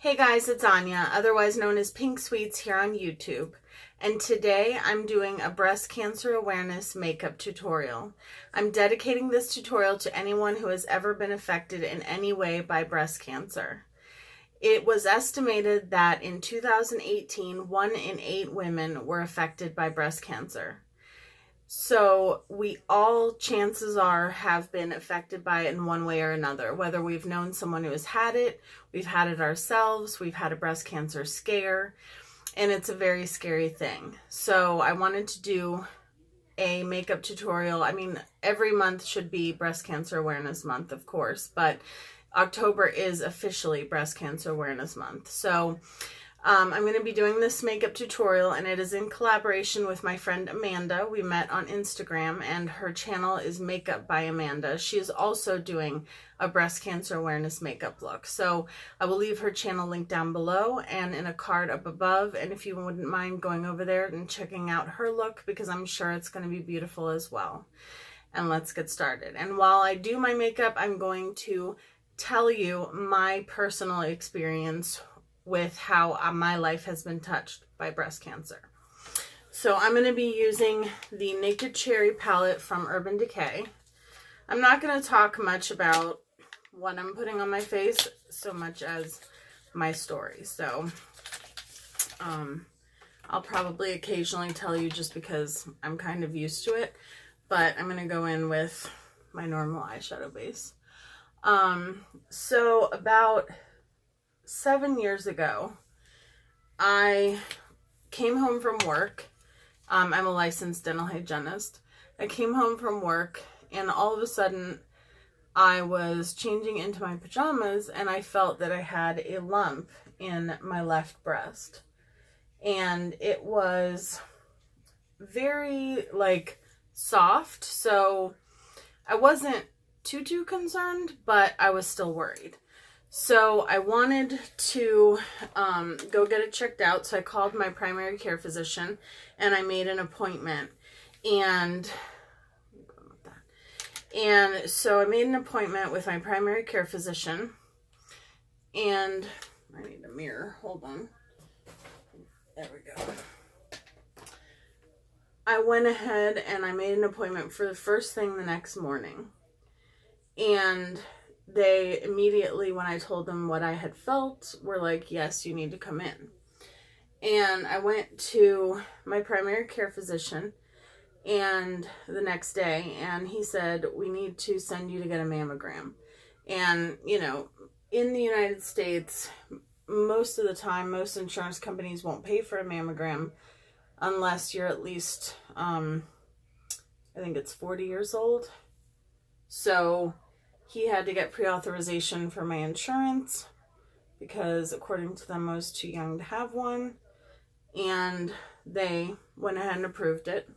Hey guys, it's Anya, otherwise known as Pink Sweets here on YouTube. And today I'm doing a breast cancer awareness makeup tutorial. I'm dedicating this tutorial to anyone who has ever been affected in any way by breast cancer. It was estimated that in 2018, 1 in 8 women were affected by breast cancer. So we all, chances are, have been affected by it in one way or another, whether we've known someone who has had it, we've had it ourselves, we've had a breast cancer scare, and it's a very scary thing. So I wanted to do a makeup tutorial. I mean, every month should be Breast Cancer Awareness Month, of course, but October is officially Breast Cancer Awareness Month. So I'm going to be doing this makeup tutorial, and it is in collaboration with my friend Amanda. We met on Instagram, and her channel is MakeupbyAmanda. She is also doing a breast cancer awareness makeup look. So I will leave her channel link down below and in a card up above. And if you wouldn't mind going over there and checking out her look, because I'm sure it's going to be beautiful as well. And let's get started. And while I do my makeup, I'm going to tell you my personal experience with how my life has been touched by breast cancer. So I'm going to be using the Naked Cherry palette from Urban Decay. I'm not going to talk much about what I'm putting on my face so much as my story. So I'll probably occasionally tell you just because I'm kind of used to it, but I'm going to go in with my normal eyeshadow base. So about 7 years ago, I came home from work. I'm a licensed dental hygienist. I came home from work, and all of a sudden I was changing into my pajamas, and I felt that I had a lump in my left breast. And it was very soft, so I wasn't too concerned, but I was still worried. So I wanted to go get it checked out. So I called my primary care physician and I made an appointment. And so I made an appointment with my primary care physician. And I need a mirror. Hold on. There we go. I went ahead and I made an appointment for the first thing the next morning. And they immediately, when I told them what I had felt, were like, yes, you need to come in. And I went to my primary care physician and the next day, and he said, we need to send you to get a mammogram. And, you know, in the United States, most of the time, most insurance companies won't pay for a mammogram unless you're at least, I think it's 40 years old. So he had to get pre-authorization for my insurance because according to them I was too young to have one, and they went ahead and approved it.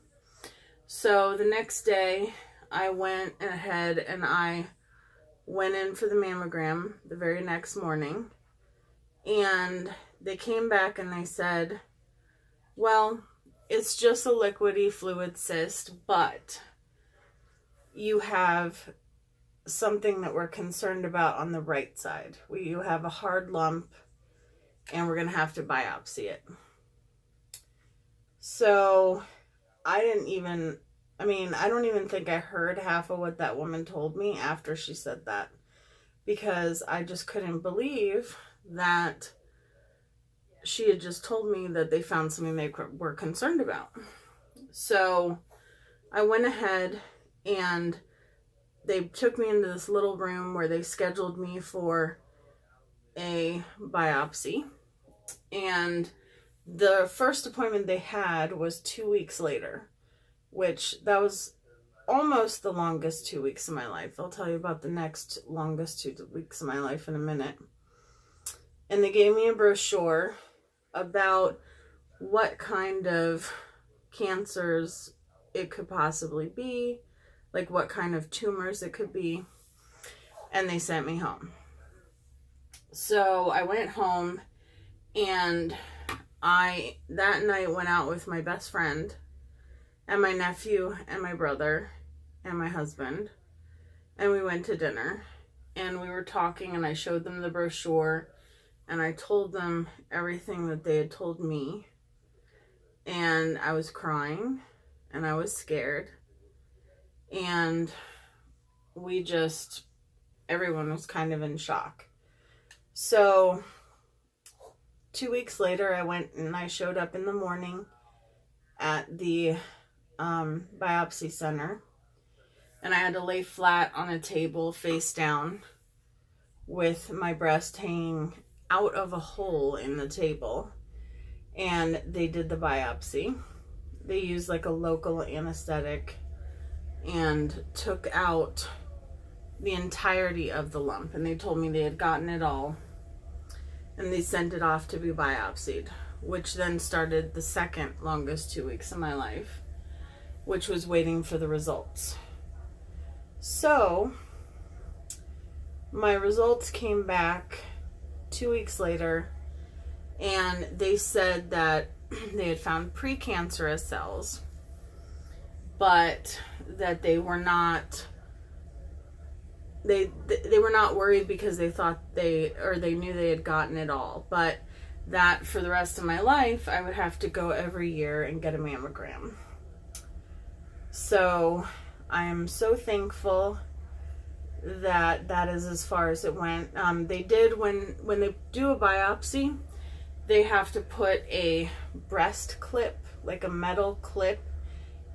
So the next day I went ahead and I went in for the mammogram the very next morning, and they came back and they said, well, it's just a liquidy fluid cyst, but you have something that we're concerned about on the right side. You have a hard lump and we're going to have to biopsy it. So I don't even think I heard half of what that woman told me after she said that, because I just couldn't believe that she had just told me that they found something they were concerned about. So I went ahead and they took me into this little room where they scheduled me for a biopsy. And the first appointment they had was 2 weeks later, which that was almost the longest 2 weeks of my life. I'll tell you about the next longest 2 weeks of my life in a minute. And they gave me a brochure about what kind of cancers it could possibly be, like what kind of tumors it could be, and they sent me home. So I went home, and I that night went out with my best friend and my nephew and my brother and my husband, and we went to dinner, and we were talking, and I showed them the brochure, and I told them everything that they had told me, and I was crying and I was scared, and everyone was kind of in shock. So 2 weeks later, I went and I showed up in the morning at the biopsy center, and I had to lay flat on a table face down with my breast hanging out of a hole in the table, and they did the biopsy. They used like a local anesthetic and took out the entirety of the lump, and they told me they had gotten it all, and they sent it off to be biopsied, which then started the second longest 2 weeks of my life, which was waiting for the results. So my results came back 2 weeks later, and they said that they had found precancerous cells, but that they were not worried because they thought they knew they had gotten it all, but that for the rest of my life I would have to go every year and get a mammogram. So I am so thankful that that is as far as it went. They did, when they do a biopsy, they have to put a breast clip, like a metal clip,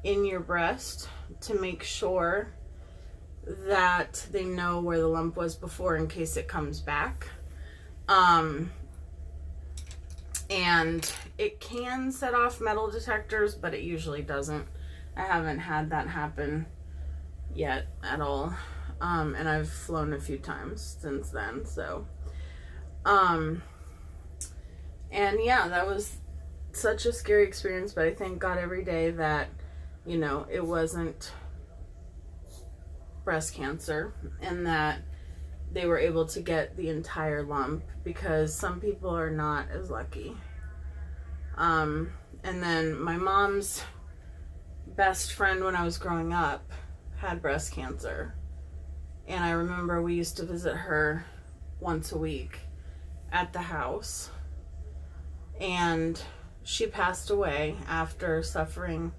in your breast to make sure that they know where the lump was before in case it comes back. And it can set off metal detectors, but it usually doesn't. I haven't had that happen yet at all. And I've flown a few times since then, so. And yeah, that was such a scary experience, but I thank God every day that, you know, it wasn't breast cancer, and that they were able to get the entire lump, because some people are not as lucky. And then my mom's best friend when I was growing up had breast cancer, and I remember we used to visit her once a week at the house, and she passed away after suffering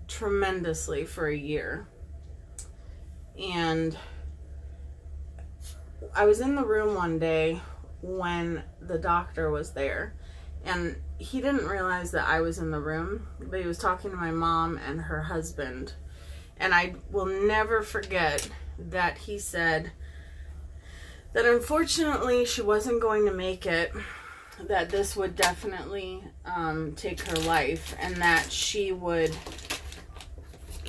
tremendously for a year. And I was in the room one day when the doctor was there, and he didn't realize that I was in the room, but he was talking to my mom and her husband. And I will never forget that he said that unfortunately she wasn't going to make it, that this would definitely take her life, and that she would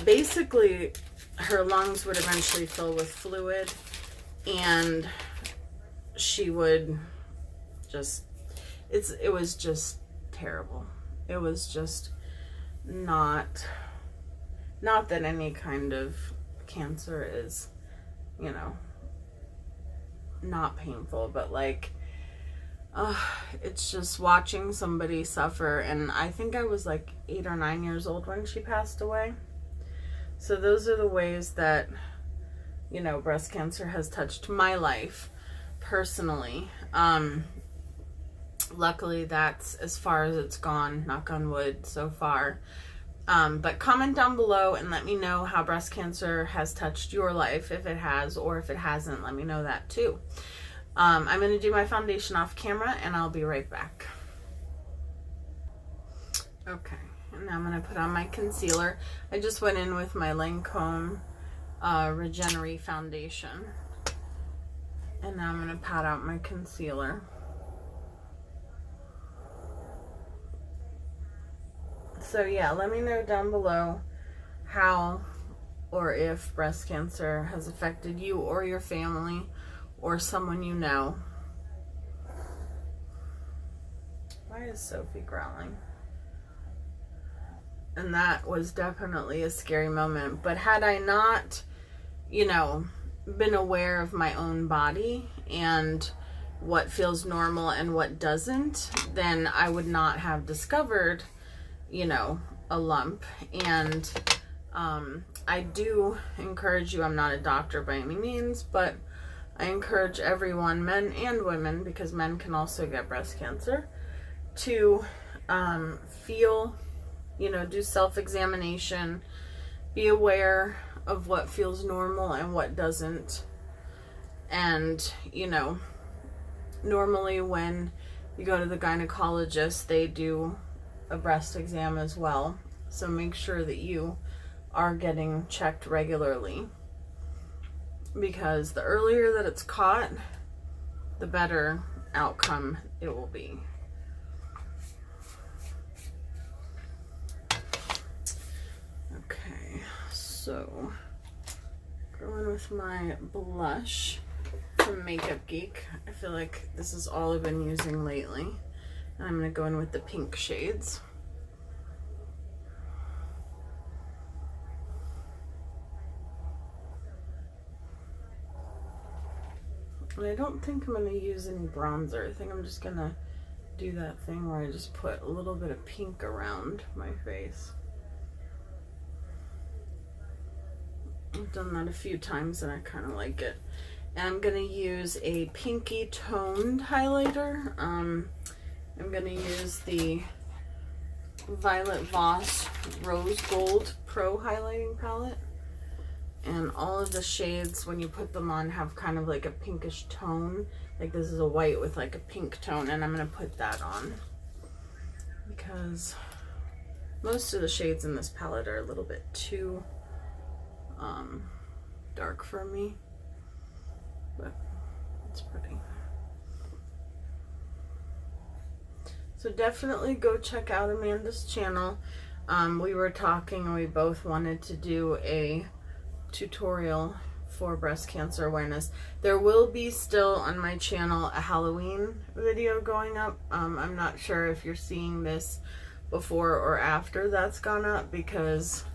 basically, her lungs would eventually fill with fluid, and she would just, it was just terrible. It was just not that any kind of cancer is, you know, not painful, but like, it's just watching somebody suffer. And I think I was like 8 or 9 years old when she passed away. So those are the ways that, you know, breast cancer has touched my life personally. Luckily, that's as far as it's gone, knock on wood, so far. But comment down below and let me know how breast cancer has touched your life, if it has, or if it hasn't, let me know that too. I'm going to do my foundation off camera, and I'll be right back. Okay, and now I'm going to put on my concealer. I just went in with my Lancome Regenerate foundation, and now I'm going to pat out my concealer. So yeah, let me know down below how or if breast cancer has affected you or your family or someone you know. Why is Sophie growling? And that was definitely a scary moment. But had I not, you know, been aware of my own body and what feels normal and what doesn't, then I would not have discovered, you know, a lump. And I do encourage you, I'm not a doctor by any means, but I encourage everyone, men and women, because men can also get breast cancer, to feel, do self-examination, be aware of what feels normal and what doesn't. And, normally when you go to the gynecologist, they do a breast exam as well. So make sure that you are getting checked regularly, because the earlier that it's caught, the better outcome it will be. Okay, so going with my blush from Makeup Geek. I feel like this is all I've been using lately. And I'm going to go in with the pink shades. And I don't think I'm going to use any bronzer. I think I'm just going to do that thing where I just put a little bit of pink around my face. I've done that a few times and I kind of like it. And I'm going to use a pinky toned highlighter. I'm going to use the Violet Voss Rose Gold Pro Highlighting Palette. And all of the shades, when you put them on, have kind of like a pinkish tone. Like this is a white with like a pink tone, and I'm going to put that on. Because most of the shades in this palette are a little bit too dark for me. But it's pretty. So definitely go check out Amanda's channel. We were talking and we both wanted to do a tutorial for breast cancer awareness. There will be still on my channel a Halloween video going up. I'm not sure if you're seeing this before or after that's gone up, because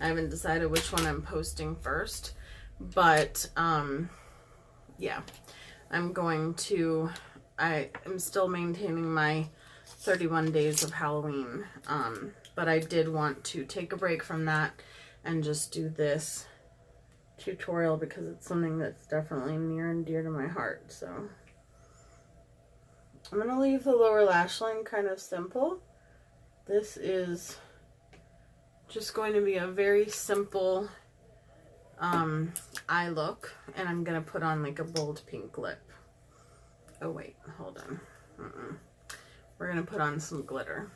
I haven't decided which one I'm posting first. But yeah, I am still maintaining my 31 days of Halloween, but I did want to take a break from that and just do this tutorial because it's something that's definitely near and dear to my heart. So I'm going to leave the lower lash line kind of simple. This is just going to be a very simple eye look, and I'm going to put on like a bold pink lip. Oh wait, hold on. We're going to put on some glitter.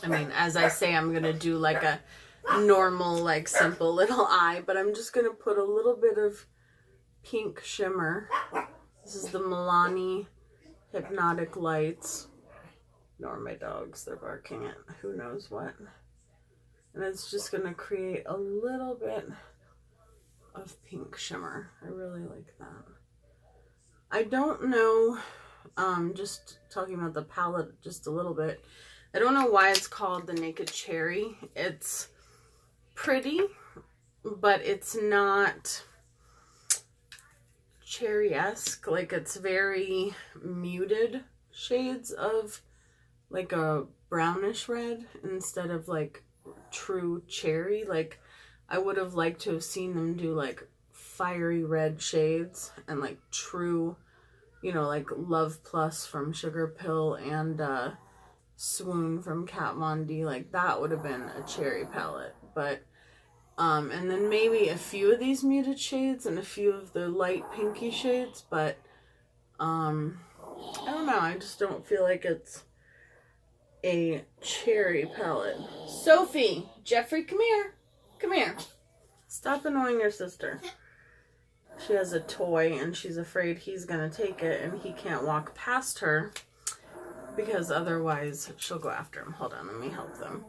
I mean, as I say, I'm going to do like a normal, like simple little eye, but I'm just going to put a little bit of pink shimmer. This is the Milani Hypnotic Lights. Ignore my dogs, they're barking at who knows what. And it's just going to create a little bit of pink shimmer. I really like that. I don't know, just talking about the palette just a little bit, I don't know why it's called the Naked Cherry. It's pretty, but it's not cherry-esque. Like, it's very muted shades of like a brownish red instead of like true cherry. Like, I would have liked to have seen them do like fiery red shades and like true, like Love Plus from Sugar Pill and Swoon from Kat Von D. Like, that would have been a cherry palette. But and then maybe a few of these muted shades and a few of the light pinky shades, but I don't know, I just don't feel like it's a cherry palette. Sophie, Jeffrey, come here. Come here. Stop annoying your sister. She has a toy and she's afraid he's gonna take it and he can't walk past her because otherwise she'll go after him. Hold on, let me help them.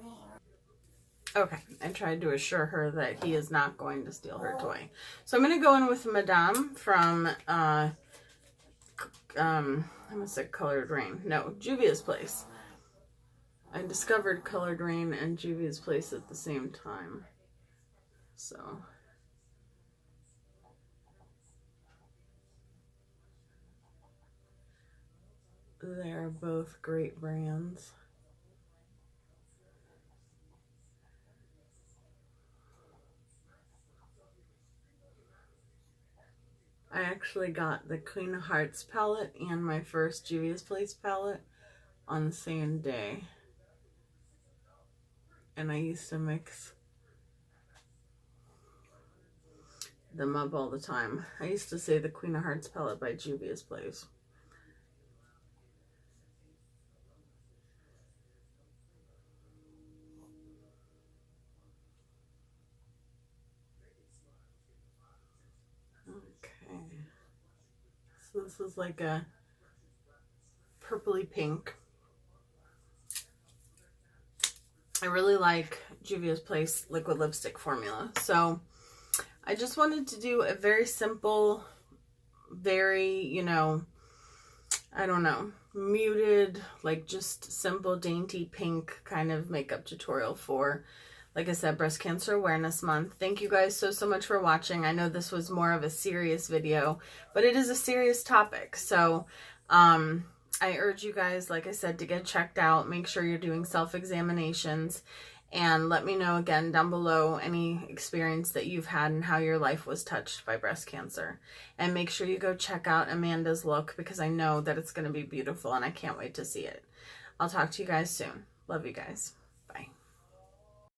Okay, I tried to assure her that he is not going to steal her toy. So I'm going to go in with Madame from, I almost said Colored Rain. No, Juvia's Place. I discovered Colored Rain and Juvia's Place at the same time. So they're both great brands. I actually got the Queen of Hearts palette and my first Juvia's Place palette on the same day. And I used to mix them up all the time. I used to say the Queen of Hearts palette by Juvia's Place. Okay. So this is like a purpley pink. I really like Juvia's Place liquid lipstick formula. So I just wanted to do a very simple, very, you know, I don't know, muted, like just simple, dainty pink kind of makeup tutorial for, like I said, Breast Cancer Awareness Month. Thank you guys so much for watching. I know this was more of a serious video, but it is a serious topic. So, I urge you guys, like I said, to get checked out. Make sure you're doing self-examinations. And let me know again down below any experience that you've had and how your life was touched by breast cancer. And make sure you go check out Amanda's look, because I know that it's going to be beautiful and I can't wait to see it. I'll talk to you guys soon. Love you guys.